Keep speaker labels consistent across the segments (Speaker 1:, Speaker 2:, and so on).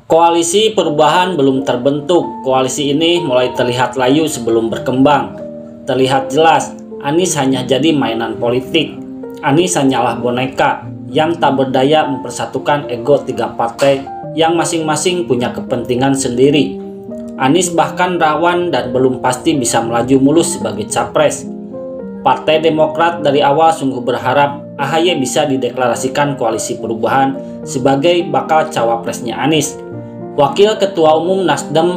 Speaker 1: Koalisi perubahan belum terbentuk. Koalisi ini mulai terlihat layu sebelum berkembang. Terlihat jelas, Anies hanya jadi mainan politik. Anies hanyalah boneka yang tak berdaya mempersatukan ego tiga partai yang masing-masing punya kepentingan sendiri. Anies bahkan rawan dan belum pasti bisa melaju mulus sebagai capres. Partai Demokrat dari awal sungguh berharap AHY bisa dideklarasikan koalisi perubahan sebagai bakal cawapresnya Anies. Wakil Ketua Umum Nasdem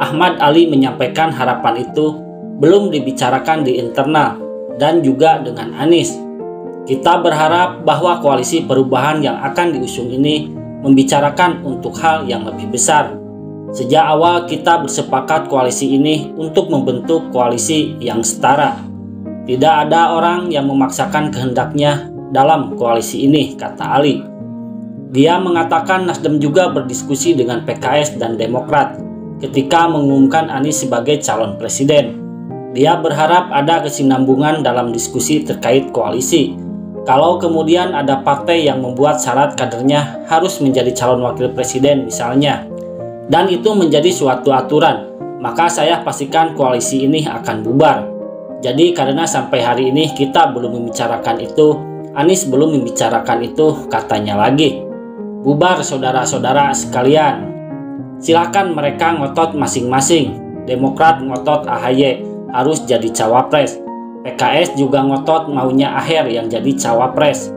Speaker 1: Ahmad Ali menyampaikan harapan itu belum dibicarakan di internal dan juga dengan Anies. Kita berharap bahwa koalisi perubahan yang akan diusung ini membicarakan untuk hal yang lebih besar. Sejak awal kita bersepakat koalisi ini untuk membentuk koalisi yang setara. Tidak ada orang yang memaksakan kehendaknya dalam koalisi ini, kata Ali. Dia mengatakan Nasdem juga berdiskusi dengan PKS dan Demokrat ketika mengumumkan Anies sebagai calon presiden. Dia berharap ada kesinambungan dalam diskusi terkait koalisi. Kalau kemudian ada partai yang membuat syarat kadernya harus menjadi calon wakil presiden misalnya, dan itu menjadi suatu aturan, maka saya pastikan koalisi ini akan bubar. Jadi karena sampai hari ini kita belum membicarakan itu, Anies belum membicarakan itu, katanya lagi. Bubar saudara-saudara sekalian. Silakan mereka ngotot masing-masing. Demokrat ngotot AHY harus jadi cawapres. PKS juga ngotot maunya Aher yang jadi cawapres.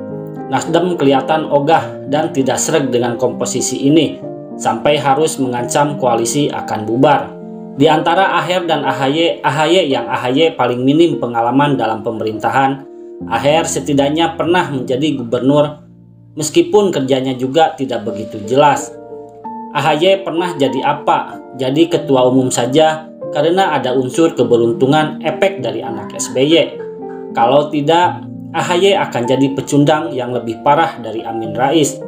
Speaker 1: Nasdem kelihatan ogah dan tidak sreg dengan komposisi ini, sampai harus mengancam koalisi akan bubar. Di antara Aher dan AHY yang AHY paling minim pengalaman dalam pemerintahan, Aher setidaknya pernah menjadi gubernur, meskipun kerjanya juga tidak begitu jelas. AHY pernah jadi apa? Jadi ketua umum saja karena ada unsur keberuntungan efek dari anak SBY. Kalau tidak, AHY akan jadi pecundang yang lebih parah dari Amin Rais.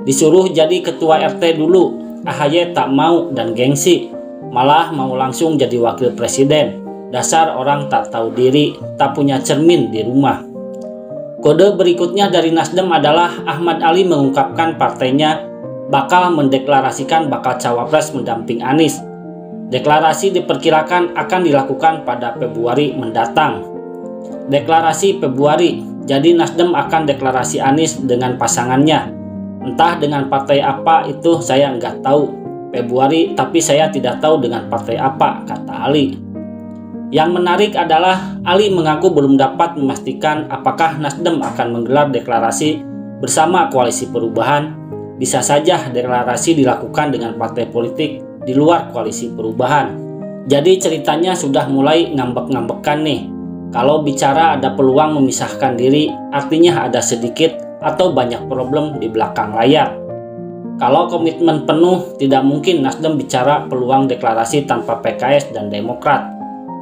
Speaker 1: Disuruh jadi ketua RT dulu, AHY tak mau dan gengsi, malah mau langsung jadi wakil presiden. Dasar orang tak tahu diri, tak punya cermin di rumah. Kode berikutnya dari Nasdem adalah Ahmad Ali mengungkapkan partainya bakal mendeklarasikan bakal cawapres mendamping Anies. Deklarasi diperkirakan akan dilakukan pada Februari mendatang. Deklarasi Februari, jadi Nasdem akan deklarasi Anies dengan pasangannya. Entah dengan partai apa itu saya nggak tahu. Februari, tapi saya tidak tahu dengan partai apa, kata Ali. Yang menarik adalah Ali mengaku belum dapat memastikan apakah Nasdem akan menggelar deklarasi bersama koalisi perubahan. Bisa saja deklarasi dilakukan dengan partai politik di luar koalisi perubahan. Jadi ceritanya sudah mulai ngambek-ngambekan nih. Kalau bicara ada peluang memisahkan diri, artinya ada sedikit atau banyak problem di belakang layar. Kalau komitmen penuh, tidak mungkin Nasdem bicara peluang deklarasi tanpa PKS dan Demokrat.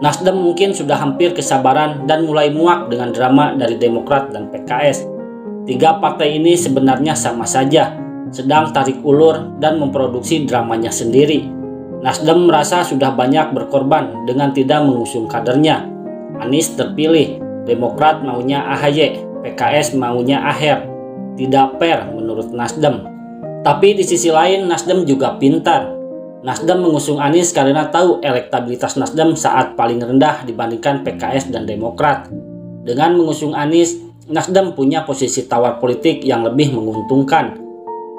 Speaker 1: Nasdem mungkin sudah hampir kesabaran dan mulai muak dengan drama dari Demokrat dan PKS. Tiga partai ini sebenarnya sama saja, sedang tarik ulur dan memproduksi dramanya sendiri. Nasdem merasa sudah banyak berkorban dengan tidak mengusung kadernya. Anies terpilih, Demokrat maunya AHY, PKS maunya Aher. Tidak fair menurut Nasdem. Tapi di sisi lain Nasdem juga pintar. Nasdem mengusung Anies karena tahu elektabilitas Nasdem saat paling rendah dibandingkan PKS dan Demokrat. Dengan mengusung Anies, Nasdem punya posisi tawar politik yang lebih menguntungkan.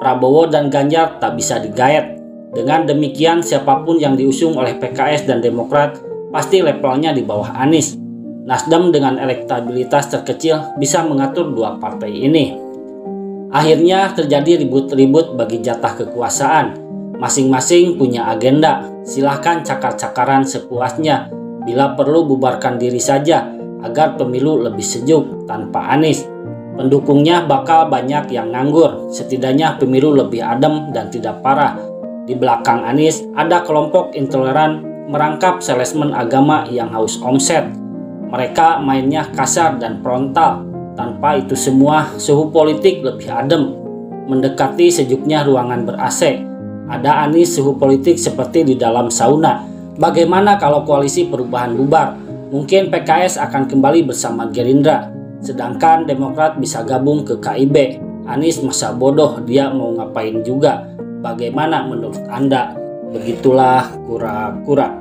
Speaker 1: Prabowo dan Ganjar tak bisa digayat. Dengan demikian siapapun yang diusung oleh PKS dan Demokrat pasti levelnya di bawah Anies. Nasdem dengan elektabilitas terkecil bisa mengatur dua partai ini. Akhirnya terjadi ribut-ribut bagi jatah kekuasaan. Masing-masing punya agenda, silahkan cakar-cakaran sepuasnya. Bila perlu bubarkan diri saja agar pemilu lebih sejuk tanpa Anies. Pendukungnya bakal banyak yang nganggur, setidaknya pemilu lebih adem dan tidak parah. Di belakang Anies ada kelompok intoleran merangkap salesman agama yang haus omset. Mereka mainnya kasar dan frontal. Tanpa itu semua, suhu politik lebih adem, mendekati sejuknya ruangan ber-AC. Ada Anies suhu politik seperti di dalam sauna. Bagaimana kalau koalisi perubahan bubar? Mungkin PKS akan kembali bersama Gerindra, sedangkan Demokrat bisa gabung ke KIB. Anies masa bodoh, dia mau ngapain juga. Bagaimana menurut Anda? Begitulah kura-kura.